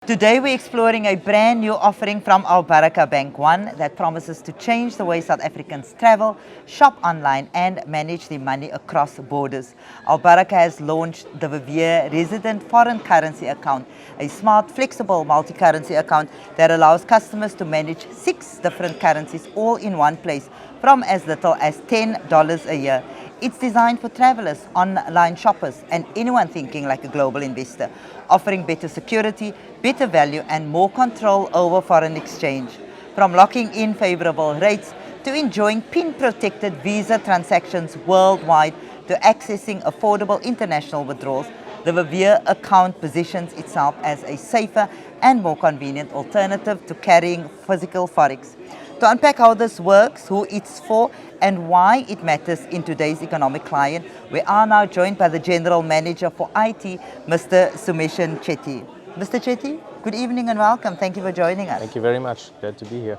Today we're exploring a brand new offering from our Baraka Bank, one that promises to change the way South Africans travel, shop online and manage their money across borders. Our Baraka has launched the Vivere Resident Foreign Currency Account, a smart, flexible multi-currency account that allows customers to manage 6 different currencies all in one place from as little as $10 a year. It's designed for travelers, online shoppers, and anyone thinking like a global investor, offering better security, better value, and more control over foreign exchange. From locking in favorable rates to enjoying PIN-protected Visa transactions worldwide to accessing affordable international withdrawals, the Vivere account positions itself as a safer and more convenient alternative to carrying physical forex. To unpack how this works, who it's for, and why it matters in today's economic climate, we are now joined by the General Manager for IT, Mr. Sumeshan Chetty. Mr. Chetty, good evening and welcome. Thank you for joining us. Thank you very much. Glad to be here.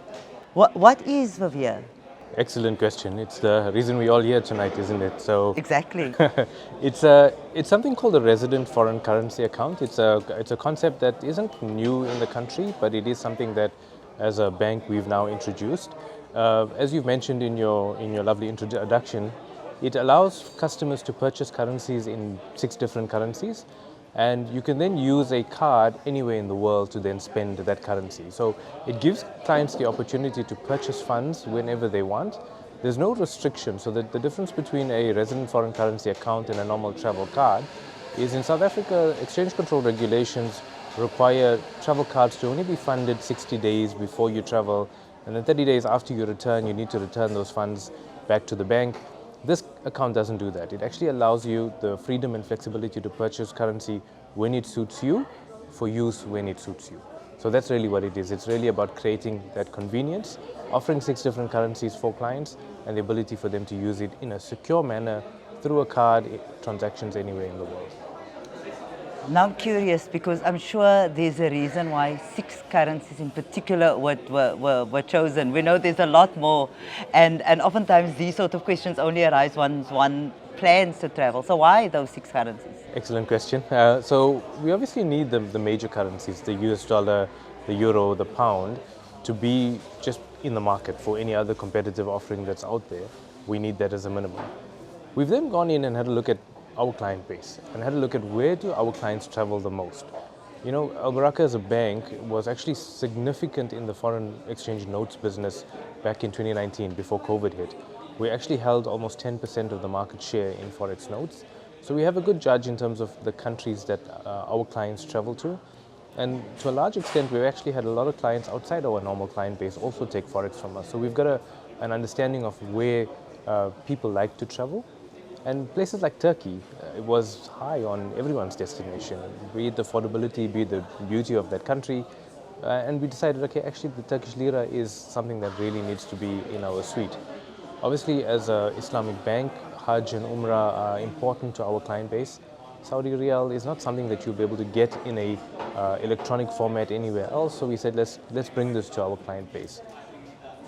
What is Vivere? Excellent question. It's the reason we're all here tonight, isn't it? So Exactly. it's something called a resident foreign currency account. It's a concept that isn't new in the country, but it is something that, as a bank, we've now introduced. As you've mentioned in your lovely introduction, it allows customers to purchase currencies in 6 different currencies, and you can then use a card anywhere in the world to then spend that currency. So it gives clients the opportunity to purchase funds whenever they want. There's no restriction. So the difference between a resident foreign currency account and a normal travel card is, in South Africa, exchange control regulations require travel cards to only be funded 60 days before you travel, and then 30 days after you return, you need to return those funds back to the bank. This account doesn't do that. It actually allows you the freedom and flexibility to purchase currency when it suits you, for use when it suits you. So that's really what it is. It's really about creating that convenience, offering 6 different currencies for clients, and the ability for them to use it in a secure manner through a card, transactions anywhere in the world. Now I'm curious because I'm sure there's a reason why 6 currencies in particular were chosen. We know there's a lot more, and oftentimes these sort of questions only arise once one plans to travel. So why those 6 currencies? Excellent question. So we obviously need the major currencies, the US dollar, the euro, the pound, to be just in the market for any other competitive offering that's out there. We need that as a minimum. We've then gone in and had a look at our client base and had a look at where do our clients travel the most. You know, Baraka as a bank was actually significant in the foreign exchange notes business back in 2019 before COVID hit. We actually held almost 10% of the market share in forex notes. So we have a good judge in terms of the countries that our clients travel to. And to a large extent, we've actually had a lot of clients outside our normal client base also take forex from us. So we've got an understanding of where people like to travel. And places like Turkey, it was high on everyone's destination, be it the affordability, be it the beauty of that country. And we decided, okay, actually the Turkish lira is something that really needs to be in our suite. Obviously, as an Islamic bank, Hajj and Umrah are important to our client base. Saudi Riyal is not something that you'll be able to get in a electronic format anywhere else. So we said, let's bring this to our client base.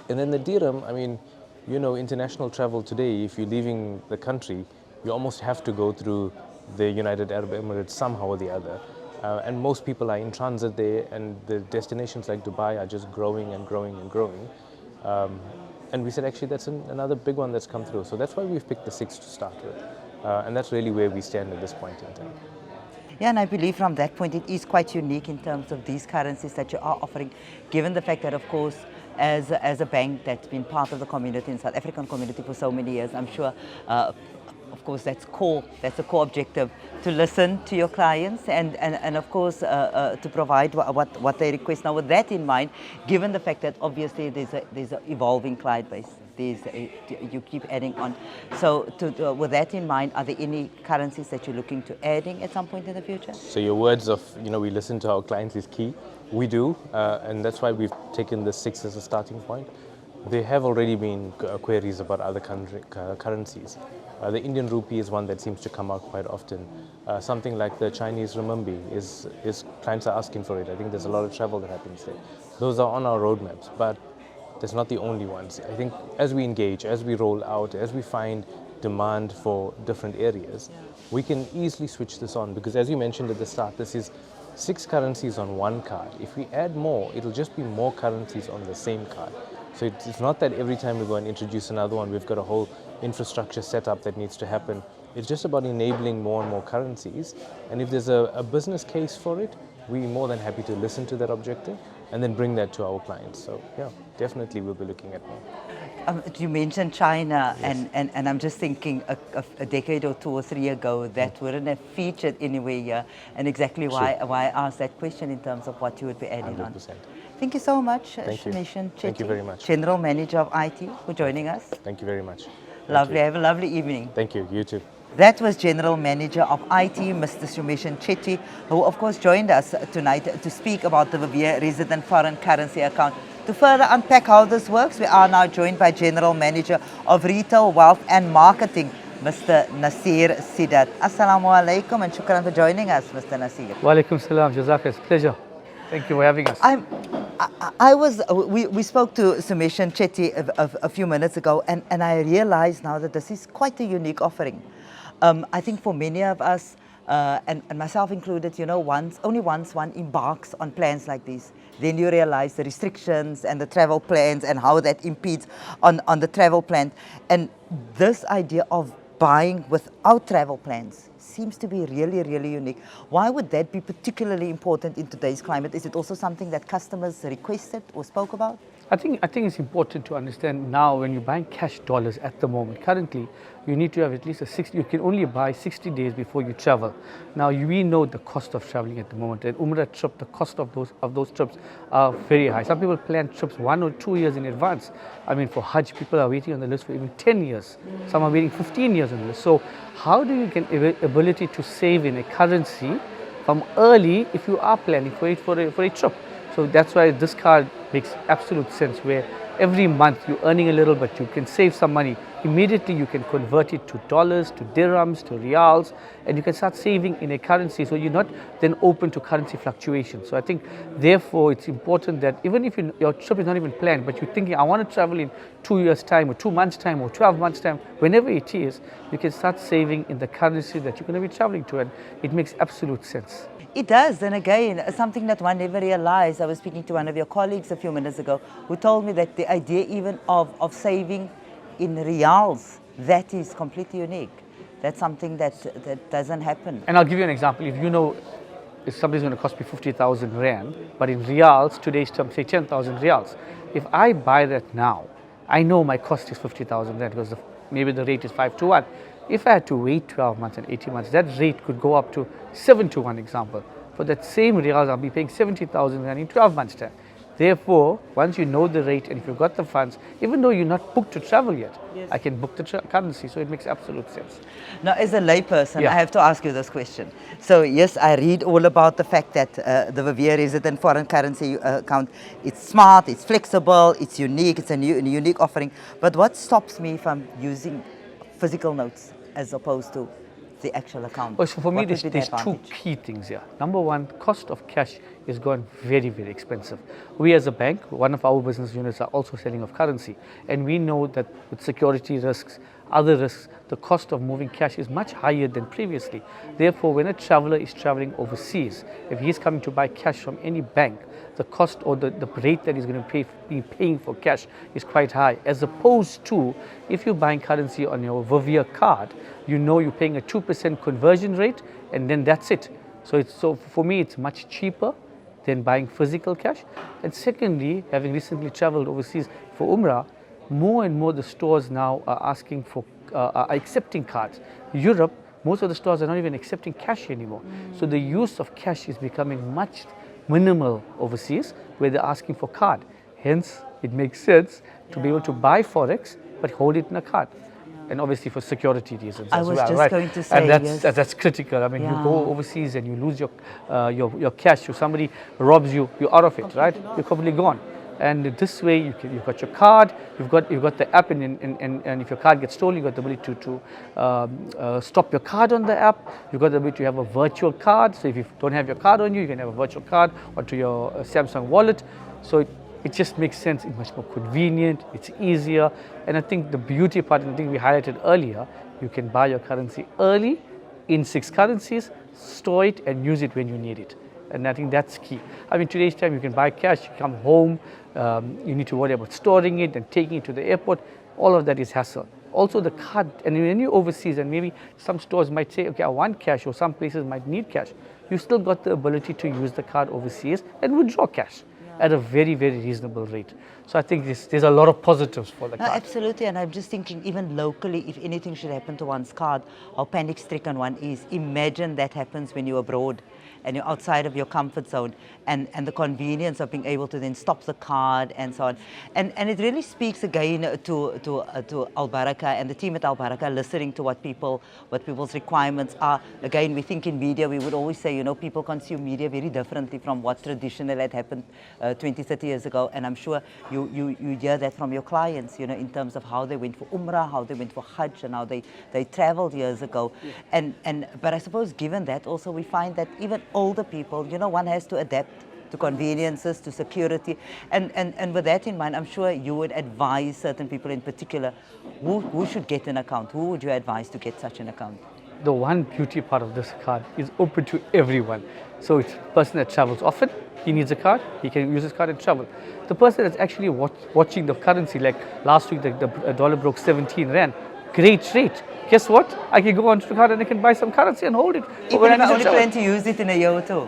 And then the dirham, I mean, you know, international travel today, if you're leaving the country, you almost have to go through the United Arab Emirates somehow or the other. And most people are in transit there, and the destinations like Dubai are just growing and growing and growing. And we said, actually, that's another big one that's come through. So that's why we've picked the 6 to start with. And that's really where we stand at this point in time. Yeah, and I believe from that point it is quite unique in terms of these currencies that you are offering, given the fact that, of course, as a bank that's been part of the community, in South African community for so many years, I'm sure, of course, that's a core objective, to listen to your clients and of course, to provide what they request. Now, with that in mind, given the fact that obviously there's an evolving client base, you keep adding on. So with that in mind, are there any currencies that you're looking to adding at some point in the future? So your words of, you know, we listen to our clients is key. We do, and that's why we've taken the 6 as a starting point. There have already been queries about other currencies. The Indian rupee is one that seems to come out quite often. Something like the Chinese renminbi is clients are asking for it. I think there's a lot of travel that happens there. Those are on our roadmaps, but that's not the only ones. I think as we engage, as we roll out, as we find demand for different areas, we can easily switch this on, because as you mentioned at the start, this is 6 currencies on one card. If we add more, it'll just be more currencies on the same card. So it's not that every time we go and introduce another one, we've got a whole infrastructure set up that needs to happen. It's just about enabling more and more currencies. And if there's a business case for it, we're more than happy to listen to that objective and then bring that to our clients. So yeah, definitely we'll be looking at more. You mentioned China, Yes. and I'm just thinking a decade or 2 or 3 ago that wouldn't have featured anywhere here, and exactly why I asked that question in terms of what you would be adding 100%. on. Thank you so much, Thank you. Shamishan Thank you Chetty, very much. General Manager of IT, for joining us. Thank you very much. Thank Lovely. you. Have a lovely evening. Thank you. You too. That was General Manager of IT, Mr. Shamishan Chetty, who of course joined us tonight to speak about the Vivere resident foreign currency account. To further unpack how this works, we are now joined by General Manager of Retail, Wealth and Marketing, Mr. Nasir Sidat. Assalamu alaikum and shukran for joining us, Mr. Nasir. Wa alaikum salam, Jazak, it's a pleasure. Thank you for having us. We spoke to Shamishan Chetty a few minutes ago, and I realize now that this is quite a unique offering. I think for many of us, and myself included, you know, only once one embarks on plans like these, then you realize the restrictions and the travel plans and how that impedes on the travel plan. And this idea of buying without travel plans seems to be really, really unique. Why would that be particularly important in today's climate? Is it also something that customers requested or spoke about? I think it's important to understand now when you're buying cash dollars at the moment, currently, you need to have at least you can only buy 60 days before you travel. Now, we know the cost of traveling at the moment. An Umrah trip, the cost of those trips are very high. Some people plan trips 1 or 2 years in advance. I mean, for Hajj, people are waiting on the list for even 10 years. Some are waiting 15 years on the list. So how do you get ability to save in a currency from early if you are planning for a trip? So that's why this card makes absolute sense, where every month you're earning a little, but you can save some money. Immediately you can convert it to dollars, to dirhams, to reals, and you can start saving in a currency. So you're not then open to currency fluctuations. So I think, therefore, it's important that even if your trip is not even planned, but you're thinking, I want to travel in 2 years' time, or 2 months' time, or 12 months' time, whenever it is, you can start saving in the currency that you're going to be traveling to, and it makes absolute sense. It does, and again, something that one never realized. I was speaking to one of your colleagues a few minutes ago who told me that the idea even of saving in reals, that is completely unique. That's something that doesn't happen. And I'll give you an example. If you know if something's going to cost me 50,000 rand, but in reals, today's term, say 10,000 reals. If I buy that now, I know my cost is 50,000 rand because maybe the rate is 5 to 1. If I had to wait 12 months and 18 months, that rate could go up to 7 to 1 example. For that same reals, I'll be paying 70,000 rand in 12 months time. Therefore, once you know the rate and if you've got the funds, even though you're not booked to travel yet, yes, I can book the currency, so it makes absolute sense. Now, as a layperson, Yeah. I have to ask you this question. So, yes, I read all about the fact that the Vivere resident foreign currency account, it's smart, it's flexible, it's unique, it's a unique offering. But what stops me from using physical notes as opposed to the actual account? Oh, so for me, What would there's be the two advantage? key things here. Number one, cost of cash is gone very, very expensive. We as a bank, one of our business units are also selling of currency. And we know that with security risks, other risks, the cost of moving cash is much higher than previously. Therefore, when a traveler is traveling overseas, if he's coming to buy cash from any bank, the cost or the rate that he's going to be paying for cash is quite high. As opposed to if you're buying currency on your Vivere card, you know you're paying a 2% conversion rate, and then that's it. So for me, it's much cheaper than buying physical cash. And secondly, having recently traveled overseas for Umrah, more and more the stores now are asking for, are accepting cards. Europe, most of the stores are not even accepting cash anymore. So the use of cash is becoming much minimal overseas, where they're asking for card. Hence, it makes sense to be able to buy Forex, but hold it in a card. And obviously for security reasons I as was well, just right? going to say, and yes. that's critical. I mean, Yeah. you go overseas and you lose your cash, or somebody robs you, you're out of it, right? You're completely gone. And this way, you've got your card, you've got the app, and if your card gets stolen, you've got the ability to stop your card on the app. You've got the ability to have a virtual card. So if you don't have your card on you, you can have a virtual card onto your Samsung wallet. So it just makes sense. It's much more convenient. It's easier. And I think the beauty part, and I think we highlighted earlier, you can buy your currency early in 6 currencies, store it, and use it when you need it. And I think that's key. I mean, today's time you can buy cash, you come home, you need to worry about storing it and taking it to the airport. All of that is hassle. Also the card, and when you're overseas, and maybe some stores might say, okay, I want cash, or some places might need cash, you still got the ability to use the card overseas and withdraw cash at a very, very reasonable rate. So I think there's a lot of positives for the No, card. absolutely, and I'm just thinking, even locally, if anything should happen to one's card, how panic-stricken one is. Imagine that happens when you're abroad and you're outside of your comfort zone, and the convenience of being able to then stop the card and so on. And it really speaks again to Al Baraka and the team at Al Baraka, listening to what people's requirements are. Again, we think in media, we would always say, people consume media very differently from what traditionally had happened 20, 30 years ago, and I'm sure you hear that from your clients, in terms of how they went for Umrah, how they went for Hajj, and how they traveled years ago. But I suppose given that also, we find that even older people, one has to adapt to conveniences, to security, and with that in mind, I'm sure you would advise certain people in particular who should get an account. Who would you advise to get such an account? The one beauty part of this card is open to everyone. So it's a person that travels often, he needs a card, he can use his card and travel. The person that's actually watching the currency, like last week the dollar broke 17 rand, great rate. Guess what? I can go onto the card and I can buy some currency and hold it. Even if I only plan to use it in a year or two.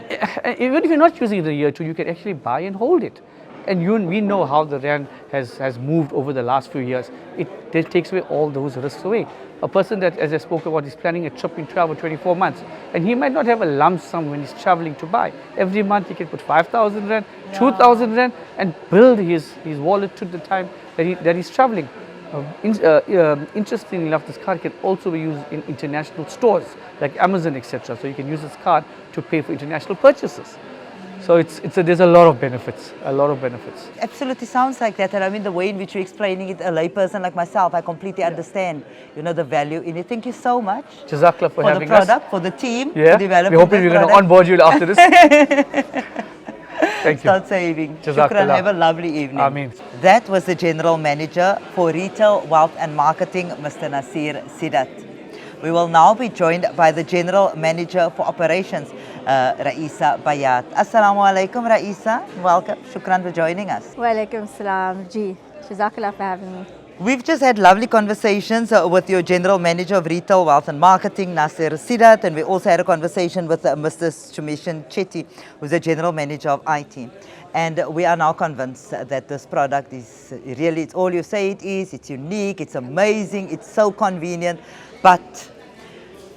Even if you're not using it in a year or two, you can actually buy and hold it. And we know how the rand has moved over the last few years. It takes away all those risks away. A person that, as I spoke about, is planning a trip in travel 24 months, and he might not have a lump sum when he's traveling to buy. Every month he can put 5,000 rand, 2,000 rand, and build his wallet to the time that he's traveling. Interestingly enough, this card can also be used in international stores like Amazon, etc. So you can use this card to pay for international purchases. So there's a lot of benefits, Absolutely sounds like that, and I mean the way in which you're explaining it, a layperson like myself, I completely understand, the value in it. Thank you so much. Jazakallah for having the product, us. for the team, Yeah, for developing we're hoping we're going to onboard you after this. Thank you. Start saving. Jazakallah. Shukran. Have a lovely evening. Ameen. That was the General Manager for Retail, Wealth and Marketing, Mr. Nasir Sidat. We will now be joined by the General Manager for Operations, Raisa Bayat. Assalamu alaikum, Raisa. Welcome. Shukran for joining us. Wa alaikum salam. Ji, Jazakallah for having me. We've just had lovely conversations with your General Manager of Retail, Wealth and Marketing, Nasir Sidat, and we also had a conversation with Mr. Sumishan Chetty, who's the General Manager of IT. And we are now convinced that this product is really, it's all you say it is, it's unique, it's amazing, it's so convenient, but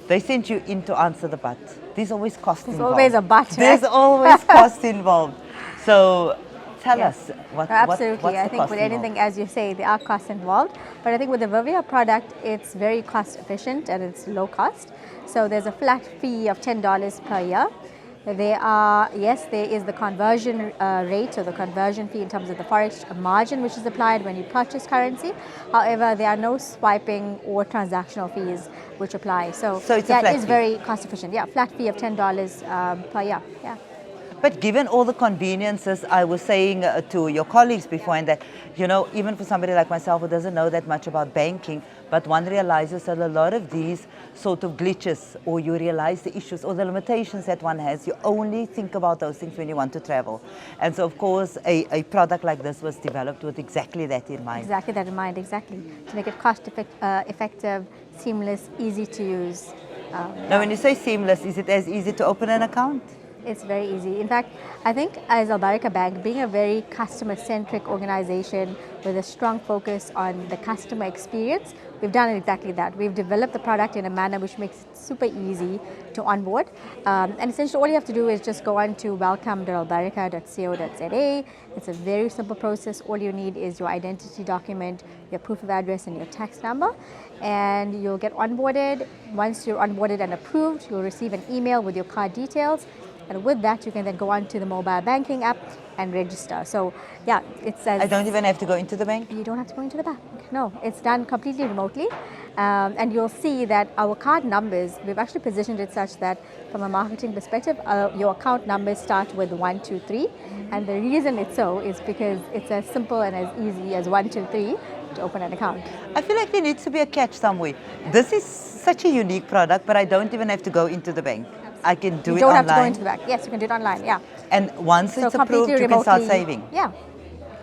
they sent you in to answer the but. There's always cost involved. There's always a but. There's always cost involved. So tell us, absolutely. what's I the think cost with anything, involved? as you say, there are costs involved. But I think with the Vivere product, it's very cost efficient and it's low cost. So there's a flat fee of $10 per year. There is the conversion rate or the conversion fee in terms of the forex margin which is applied when you purchase currency. However, there are no swiping or transactional fees which apply. So it's a yeah, flat it is fee. very cost efficient. Yeah, flat fee of $10 per year. Yeah. But given all the conveniences, I was saying to your colleagues before, and that, even for somebody like myself who doesn't know that much about banking, but one realizes that a lot of these sort of glitches, or you realize the issues or the limitations that one has, you only think about those things when you want to travel. And so, of course, a product like this was developed with exactly that in mind. Exactly that in mind, exactly. To make it cost effective, seamless, easy to use. Now, when you say seamless, is it as easy to open an account? It's very easy. In fact, I think as Al Baraka Bank, being a very customer-centric organization with a strong focus on the customer experience, we've done exactly that. We've developed the product in a manner which makes it super easy to onboard. And essentially all you have to do is just go on to welcome.albaraka.co.za. It's a very simple process. All you need is your identity document, your proof of address and your tax number. And you'll get onboarded. Once you're onboarded and approved, you'll receive an email with your card details. And with that, you can then go on to the mobile banking app and register. So, yeah, it's as... I don't even have to go into the bank? You don't have to go into the bank. No, it's done completely remotely. And you'll see that our card numbers, we've actually positioned it such that from a marketing perspective, your account numbers start with 123. And the reason it's so is because it's as simple and as easy as 123 to open an account. I feel like there needs to be a catch somewhere. This is such a unique product, but I don't even have to go into the bank. I can do you it don't have to go online. into the bank. Yes, you can do it online. Yeah. And once So it's approved, completely you can start remotely. saving Yeah.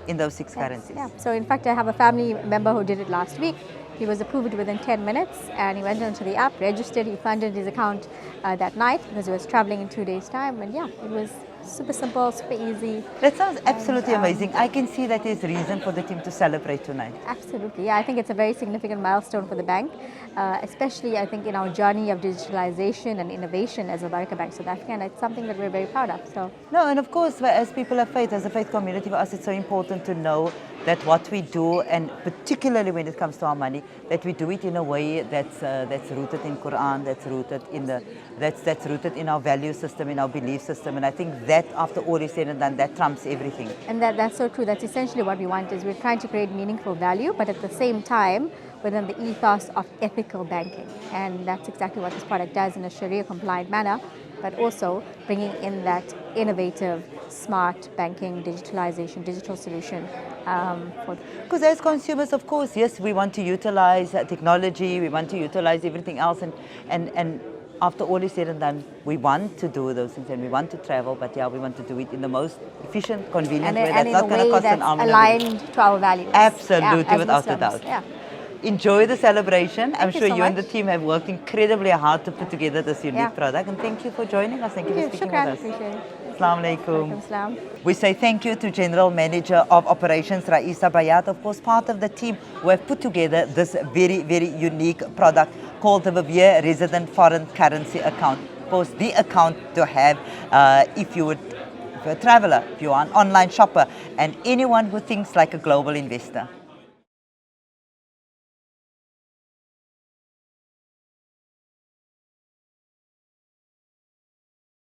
in those 6 currencies. Yeah. So in fact, I have a family member who did it last week. He was approved within 10 minutes, and he went onto the app, registered, he funded his account that night because he was traveling in 2 days' time. And yeah, it was super simple, super easy. That sounds absolutely And, amazing. I can see that there's reason for the team to celebrate tonight. Absolutely, yeah. I think it's a very significant milestone for the bank, especially I think in our journey of digitalization and innovation as a Baraka Bank South Africa, and it's something that we're very proud of. So No, and of course, as people of faith, as a faith community, for us it's so important to know that what we do, and particularly when it comes to our money, that we do it in a way that's rooted in Quran, that's rooted in our value system, in our belief system, and I think that after all is said and done, that trumps everything. And that's so true. That's essentially what we want. Is we're trying to create meaningful value, but at the same time within the ethos of ethical banking, and that's exactly what this product does in a Sharia compliant manner, but also bringing in that innovative, smart banking, digitalization, digital solution. Because as consumers, of course, yes, we want to utilize technology, we want to utilize everything else, and after all is said and done, we want to do those things and we want to travel, but yeah, we want to do it in the most efficient, convenient way that's not going to cost an arm and a leg. Aligned to our values. Absolutely, yeah, as without a Muslims. doubt. Yeah. Enjoy the celebration. I'm you sure so you and the much. team have worked incredibly hard to put together this unique Yeah. product, and thank you for joining us. Thank you for speaking Shukran, with us. appreciate it. Assalamu alaikum. Walaikum salam. We say thank you to General Manager of Operations Raisa Bayat, of course part of the team who have put together this very, very unique product called the Vivere Resident Foreign Currency Account. Of course, the account to have if you're a traveler, if you are an online shopper, and anyone who thinks like a global investor.